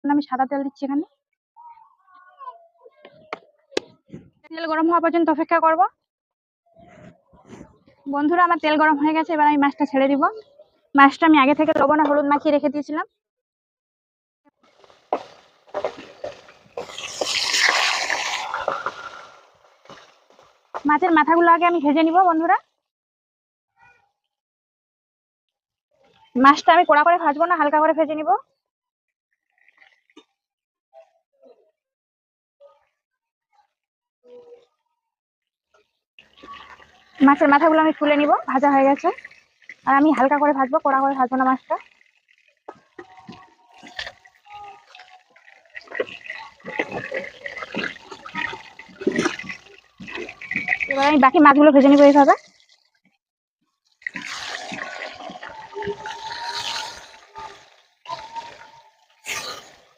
আমি সাদা তেল দিচ্ছি এখানে। তেল গরম হওয়া পর্যন্ত অপেক্ষা করব। বন্ধুরা, আমার তেল গরম হয়ে গেছে, এবার আমি মাছটা ছেড়ে দিব। মাছটা আমি আগে থেকে লবণ আর হলুদ মাখিয়ে রেখে দিয়েছিলাম। মাছের মাথাগুলো আগে আমি ভেজে নিব বন্ধুরা। মাছটা আমি কড়া করে ভাজবো না, হালকা করে ভেজে নিব। মাছের মাথাগুলো আমি তুলে নিব, ভাজা হয়ে গেছে। আর আমি হালকা করে ভাজবো, কড়া করে ভাজবো না মাছটা। এবার আমি বাকি মাছগুলো ভেজে নিব এইভাবে।